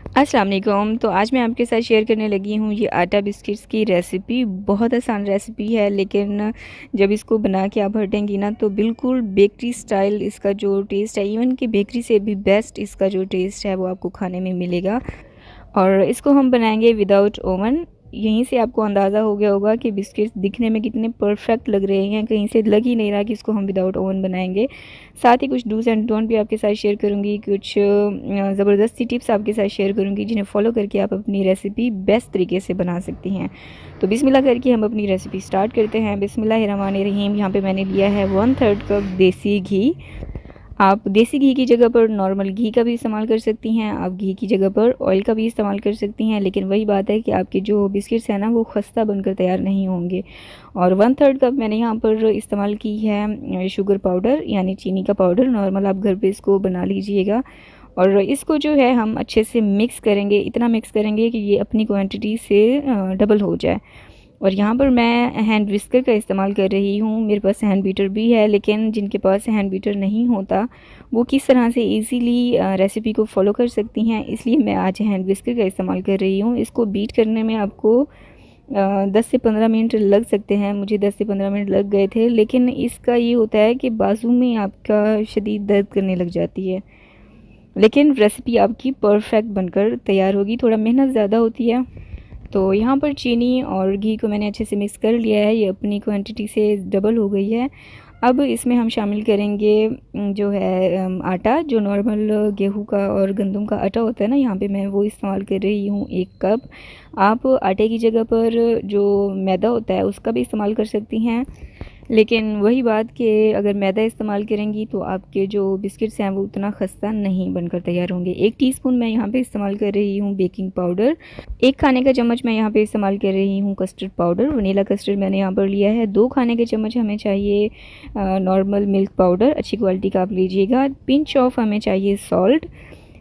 अस्सलाम वालेकुम। तो आज मैं आपके साथ शेयर करने लगी हूँ ये आटा बिस्किट्स की रेसिपी। बहुत आसान रेसिपी है, लेकिन जब इसको बना के आप हटेंगी ना तो बिल्कुल बेकरी स्टाइल इसका जो टेस्ट है, इवन कि बेकरी से भी बेस्ट इसका जो टेस्ट है वो आपको खाने में मिलेगा। और इसको हम बनाएंगे विदाउट ओवन। यहीं से आपको अंदाज़ा हो गया होगा कि बिस्किट्स दिखने में कितने परफेक्ट लग रहे हैं, कहीं से लग ही नहीं रहा कि इसको हम विदाउट ओवन बनाएंगे। साथ ही कुछ डूज एंड डोंट भी आपके साथ शेयर करूंगी, कुछ ज़बरदस्ती टिप्स आपके साथ शेयर करूंगी जिन्हें फॉलो करके आप अपनी रेसिपी बेस्ट तरीके से बना सकती हैं। तो बिस्मिल्लाह करके हम अपनी रेसिपी स्टार्ट करते हैं। बिस्मिल्लाहिर्रहमानिर्रहीम। यहाँ पे मैंने लिया है 1/3 कप देसी घी। आप देसी घी की जगह पर नॉर्मल घी का भी इस्तेमाल कर सकती हैं, आप घी की जगह पर ऑयल का भी इस्तेमाल कर सकती हैं, लेकिन वही बात है कि आपके जो बिस्किट्स हैं ना वो खस्ता बनकर तैयार नहीं होंगे। और 1/3 कप मैंने यहाँ पर इस्तेमाल की है शुगर पाउडर, यानी चीनी का पाउडर। नॉर्मल आप घर पे इसको बना लीजिएगा। और इसको जो है हम अच्छे से मिक्स करेंगे, इतना मिक्स करेंगे कि ये अपनी क्वांटिटी से डबल हो जाए। और यहाँ पर मैं हैंड विस्कर का इस्तेमाल कर रही हूँ। मेरे पास हैंड बीटर भी है, लेकिन जिनके पास हैंड बीटर नहीं होता वो किस तरह से इजीली रेसिपी को फॉलो कर सकती हैं, इसलिए मैं आज हैंड विस्कर का इस्तेमाल कर रही हूँ। इसको बीट करने में आपको 10 से 15 मिनट लग सकते हैं। मुझे 10 से 15 मिनट लग गए थे, लेकिन इसका ये होता है कि बाजू में आपका शदीद दर्द करने लग जाती है, लेकिन रेसिपी आपकी परफेक्ट बनकर तैयार होगी। थोड़ा मेहनत ज़्यादा होती है। तो यहाँ पर चीनी और घी को मैंने अच्छे से मिक्स कर लिया है, ये अपनी क्वांटिटी से डबल हो गई है। अब इसमें हम शामिल करेंगे जो है आटा, जो नॉर्मल गेहूं का और गंदम का आटा होता है ना, यहाँ पे मैं वो इस्तेमाल कर रही हूँ 1 कप। आप आटे की जगह पर जो मैदा होता है उसका भी इस्तेमाल कर सकती हैं, लेकिन वही बात कि अगर मैदा इस्तेमाल करेंगी तो आपके जो बिस्किट्स हैं वो उतना खस्ता नहीं बनकर तैयार होंगे। 1 टीस्पून मैं यहाँ पे इस्तेमाल कर रही हूँ बेकिंग पाउडर। 1 खाने का चम्मच मैं यहाँ पे इस्तेमाल कर रही हूँ कस्टर्ड पाउडर, वनीला कस्टर्ड मैंने यहाँ पर लिया है। 2 खाने के चम्मच हमें चाहिए नॉर्मल मिल्क पाउडर, अच्छी क्वालिटी का आप लीजिएगा। पिंच ऑफ हमें चाहिए सॉल्ट।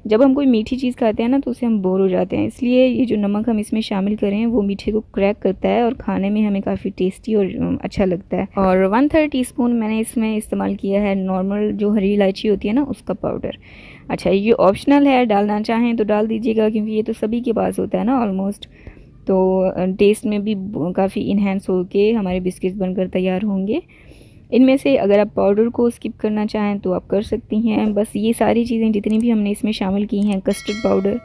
जब हम कोई मीठी चीज़ खाते हैं ना तो उससे हम बोर हो जाते हैं, इसलिए ये जो नमक हम इसमें शामिल करें वो मीठे को क्रैक करता है और खाने में हमें काफ़ी टेस्टी और अच्छा लगता है। और 1/3 टीस्पून मैंने इसमें इस्तेमाल किया है नॉर्मल जो हरी इलायची होती है ना उसका पाउडर। अच्छा, ये ऑप्शनल है, डालना चाहें तो डाल दीजिएगा, क्योंकि ये तो सभी के पास होता है ना ऑलमोस्ट। तो टेस्ट में भी काफ़ी इन्हेंस होके हमारे बिस्किट्स बनकर तैयार होंगे। इनमें से अगर आप पाउडर को स्किप करना चाहें तो आप कर सकती हैं। बस ये सारी चीज़ें जितनी भी हमने इसमें शामिल की हैं, कस्टर्ड पाउडर,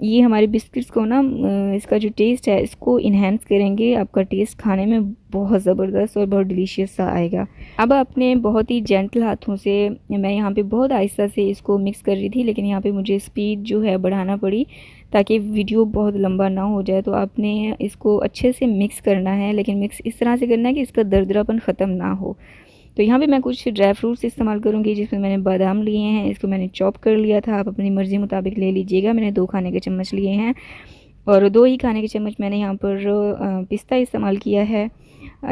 ये हमारे बिस्किट्स को ना इसका जो टेस्ट है इसको इन्हेंस करेंगे। आपका टेस्ट खाने में बहुत ज़बरदस्त और बहुत डिलीशियस सा आएगा। अब आपने बहुत ही जेंटल हाथों से, मैं यहाँ पे बहुत आहिस्ता से इसको मिक्स कर रही थी, लेकिन यहाँ पे मुझे स्पीड जो है बढ़ाना पड़ी ताकि वीडियो बहुत लंबा ना हो जाए। तो आपने इसको अच्छे से मिक्स करना है, लेकिन मिक्स इस तरह से करना है कि इसका दरदरापन ख़त्म ना हो। तो यहाँ पे मैं कुछ ड्राई फ्रूट्स इस्तेमाल करूँगी, जिसमें मैंने बादाम लिए हैं, इसको मैंने चॉप कर लिया था। आप अपनी मर्ज़ी मुताबिक ले लीजिएगा। मैंने 2 खाने के चम्मच लिए हैं और 2 ही खाने के चम्मच मैंने यहाँ पर पिस्ता इस्तेमाल किया है।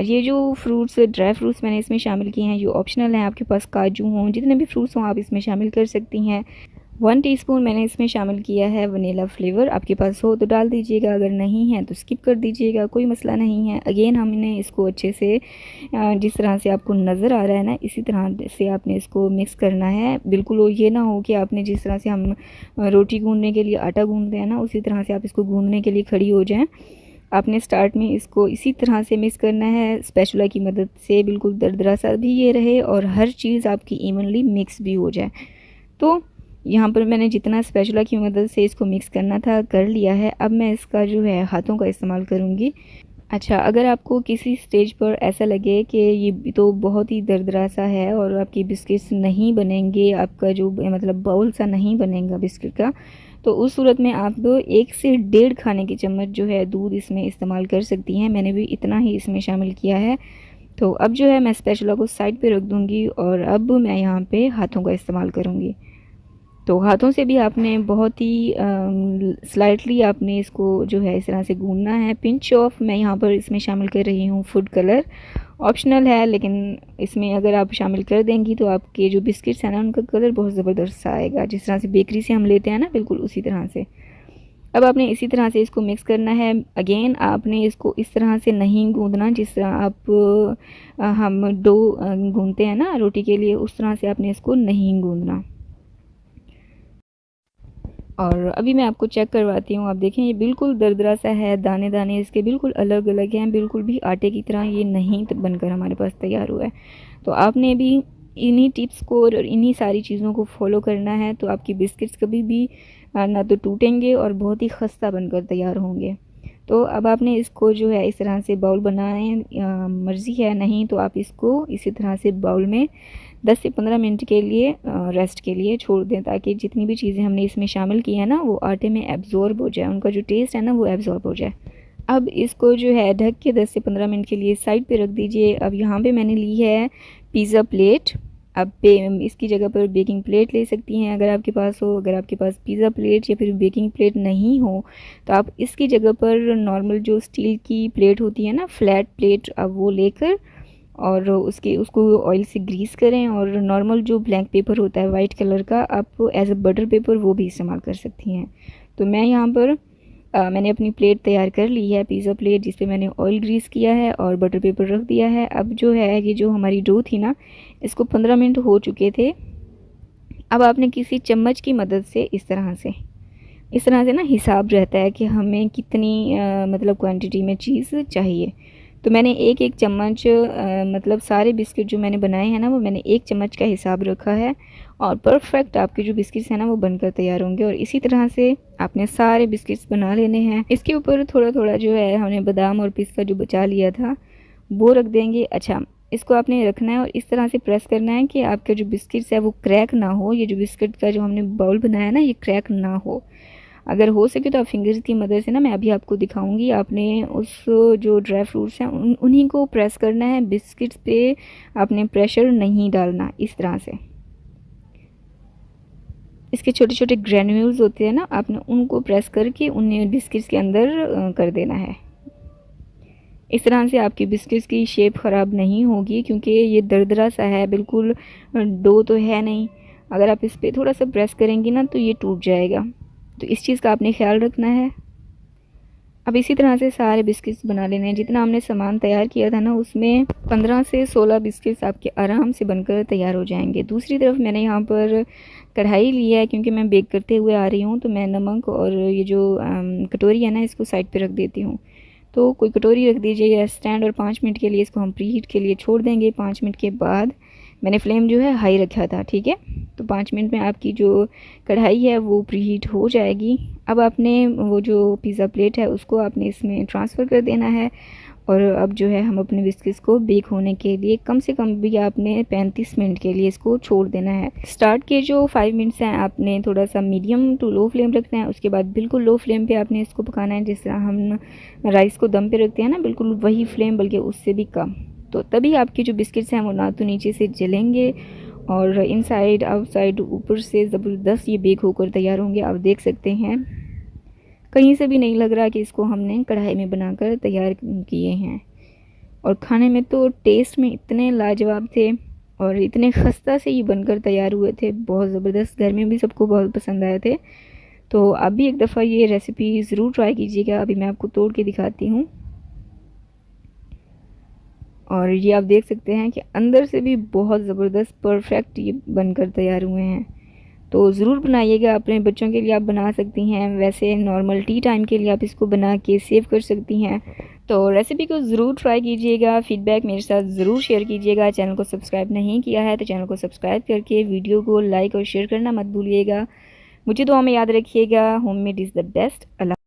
ये जो फ्रूट्स, ड्राई फ्रूट्स मैंने इसमें शामिल किए हैं, ये ऑप्शनल हैं। आपके पास काजू हों, जितने भी फ्रूट्स हों आप इसमें शामिल कर सकती हैं। 1 टीस्पून मैंने इसमें शामिल किया है वनीला फ्लेवर। आपके पास हो तो डाल दीजिएगा, अगर नहीं है तो स्किप कर दीजिएगा, कोई मसला नहीं है। अगेन हमने इसको अच्छे से जिस तरह से आपको नज़र आ रहा है ना, इसी तरह से आपने इसको मिक्स करना है। बिल्कुल वो ये ना हो कि आपने जिस तरह से हम रोटी गूंदने के लिए आटा गूंदते हैं ना, उसी तरह से आप इसको गूंदने के लिए खड़ी हो जाएं। आपने स्टार्ट में इसको इसी तरह से मिक्स करना है, स्पैचुला की मदद से, बिल्कुल दरदरा सा भी ये रहे और हर चीज़ आपकी इवनली मिक्स भी हो जाए। तो यहाँ पर मैंने जितना स्पैचुला की मदद से इसको मिक्स करना था कर लिया है। अब मैं इसका जो है हाथों का इस्तेमाल करूँगी। अच्छा, अगर आपको किसी स्टेज पर ऐसा लगे कि ये तो बहुत ही दरदरा सा है और आपके बिस्किट्स नहीं बनेंगे, आपका जो मतलब बाउल सा नहीं बनेगा बिस्किट का, तो उस सूरत में आप 1 से 1.5 खाने के चम्मच जो है दूध इसमें इस्तेमाल कर सकती हैं। मैंने भी इतना ही इसमें शामिल किया है। तो अब जो है मैं स्पैचुला को साइड पे रख दूँगी और अब मैं यहाँ पे हाथों का इस्तेमाल करूँगी। तो हाथों से भी आपने बहुत ही स्लाइटली आपने इसको जो है इस तरह से गूंदना है। पिंच ऑफ मैं यहाँ पर इसमें शामिल कर रही हूँ फूड कलर, ऑप्शनल है, लेकिन इसमें अगर आप शामिल कर देंगी तो आपके जो बिस्किट्स हैं ना उनका कलर बहुत ज़बरदस्त सा आएगा, जिस तरह से बेकरी से हम लेते हैं ना, बिल्कुल उसी तरह से। अब आपने इसी तरह से इसको मिक्स करना है। अगेन आपने इसको इस तरह से नहीं गूंदना जिस तरह आप हम डो गूंदते हैं ना रोटी के लिए, उस तरह से आपने इसको नहीं गूंदना। और अभी मैं आपको चेक करवाती हूँ। आप देखें ये बिल्कुल दरदरा सा है, दाने दाने इसके बिल्कुल अलग अलग हैं, बिल्कुल भी आटे की तरह ये नहीं बनकर हमारे पास तैयार हुआ है। तो आपने भी इन्हीं टिप्स को और इन्हीं सारी चीज़ों को फॉलो करना है, तो आपकी बिस्किट्स कभी भी ना तो टूटेंगे और बहुत ही खस्ता बनकर तैयार होंगे। तो अब आपने इसको जो है इस तरह से बाउल बनाएं, मर्ज़ी है, नहीं तो आप इसको इसी तरह से बाउल में 10 से 15 मिनट के लिए रेस्ट के लिए छोड़ दें, ताकि जितनी भी चीज़ें हमने इसमें शामिल की हैं ना वो आटे में एब्ज़ॉर्ब हो जाए, उनका जो टेस्ट है ना वो एब्ज़ॉर्ब हो जाए। अब इसको जो है ढक के 10 से 15 मिनट के लिए साइड पे रख दीजिए। अब यहाँ पे मैंने ली है पिज़्ज़ा प्लेट। अब इसकी जगह पर बेकिंग प्लेट ले सकती हैं अगर आपके पास हो। अगर आपके पास पिज़्ज़ा प्लेट या फिर बेकिंग प्लेट नहीं हो तो आप इसकी जगह पर नॉर्मल जो स्टील की प्लेट होती है ना, फ्लैट प्लेट, अब वो लेकर और उसको ऑयल से ग्रीस करें, और नॉर्मल जो ब्लैंक पेपर होता है वाइट कलर का, आप एज अ बटर पेपर वो भी इस्तेमाल कर सकती हैं। तो मैं यहाँ पर मैंने अपनी प्लेट तैयार कर ली है, पिज़्ज़ा प्लेट, जिस पे मैंने ऑयल ग्रीस किया है और बटर पेपर रख दिया है। अब जो है ये जो हमारी डो थी ना, इसको 15 मिनट हो चुके थे। अब आपने किसी चम्मच की मदद से इस तरह से ना हिसाब रहता है कि हमें कितनी मतलब क्वांटिटी में चीज़ चाहिए। तो मैंने एक एक चम्मच मतलब सारे बिस्किट जो मैंने बनाए हैं ना वो मैंने एक चम्मच का हिसाब रखा है, और परफेक्ट आपके जो बिस्किट्स हैं ना वो बनकर तैयार होंगे। और इसी तरह से आपने सारे बिस्किट्स बना लेने हैं। इसके ऊपर थोड़ा थोड़ा जो है हमने बादाम और पिस्ता जो बचा लिया था वो रख देंगे। अच्छा, इसको आपने रखना है और इस तरह से प्रेस करना है कि आपके जो बिस्किट्स है वो क्रैक ना हो। ये जो बिस्किट का जो हमने बाउल बनाया ना ये क्रैक ना हो। अगर हो सके तो आप फिंगर्स की मदद से ना, मैं अभी आपको दिखाऊंगी, आपने उस जो ड्राई फ्रूट्स हैं उन्हीं को प्रेस करना है। बिस्किट्स पे आपने प्रेशर नहीं डालना। इस तरह से इसके छोटे छोटे ग्रेन्यूल्स होते हैं ना, आपने उनको प्रेस करके उन्हें बिस्किट्स के अंदर कर देना है। इस तरह से आपकी बिस्किट्स की शेप ख़राब नहीं होगी, क्योंकि ये दरदरा सा है, बिल्कुल डो तो है नहीं। अगर आप इस पर थोड़ा सा प्रेस करेंगी ना तो ये टूट जाएगा। तो इस चीज़ का आपने ख्याल रखना है। अब इसी तरह से सारे बिस्किट्स बना लेने हैं। जितना हमने सामान तैयार किया था ना उसमें 15 से 16 बिस्किट्स आपके आराम से बनकर तैयार हो जाएंगे। दूसरी तरफ मैंने यहाँ पर कढ़ाई ली है, क्योंकि मैं बेक करते हुए आ रही हूँ, तो मैं नमक और ये जो कटोरी है ना इसको साइड पे रख देती हूँ। तो कोई कटोरी रख दीजिए या स्टैंड, और 5 मिनट के लिए इसको हम प्री हीट के लिए छोड़ देंगे। 5 मिनट के बाद मैंने फ्लेम जो है हाई रखा था, ठीक है। तो 5 मिनट में आपकी जो कढ़ाई है वो प्री हीट हो जाएगी। अब आपने वो जो पिज़्ज़ा प्लेट है उसको आपने इसमें ट्रांसफ़र कर देना है, और अब जो है हम अपने बिस्किट्स को बेक होने के लिए कम से कम भी आपने 35 मिनट के लिए इसको छोड़ देना है। स्टार्ट के जो 5 मिनट्स हैं आपने थोड़ा सा मीडियम टू लो फ्लेम रखना है, उसके बाद बिल्कुल लो फ्लेम पे आपने इसको पकाना है। जिस तरह हम राइस को दम पे रखते हैं ना, बिल्कुल वही फ्लेम, बल्कि उससे भी कम। तो तभी आपके जो बिस्किट्स हैं वो ना तो नीचे से जलेंगे और इनसाइड आउटसाइड ऊपर से ज़बरदस्त ये बेक होकर तैयार होंगे। आप देख सकते हैं कहीं से भी नहीं लग रहा कि इसको हमने कढ़ाई में बनाकर तैयार किए हैं। और खाने में तो टेस्ट में इतने लाजवाब थे और इतने खस्ता से ये बनकर तैयार हुए थे, बहुत ज़बरदस्त। घर में भी सबको बहुत पसंद आए थे। तो आप भी एक दफ़ा ये रेसिपी ज़रूर ट्राई कीजिएगा। अभी मैं आपको तोड़ के दिखाती हूँ, और ये आप देख सकते हैं कि अंदर से भी बहुत ज़बरदस्त परफेक्ट ये बनकर तैयार हुए हैं। तो ज़रूर बनाइएगा, अपने बच्चों के लिए आप बना सकती हैं। वैसे नॉर्मल टी टाइम के लिए आप इसको बना के सेव कर सकती हैं। तो रेसिपी को ज़रूर ट्राई कीजिएगा, फीडबैक मेरे साथ ज़रूर शेयर कीजिएगा। चैनल को सब्सक्राइब नहीं किया है तो चैनल को सब्सक्राइब करके वीडियो को लाइक और शेयर करना मत भूलिएगा। मुझे दुआ में याद रखिएगा। Homemade is the best. Allah.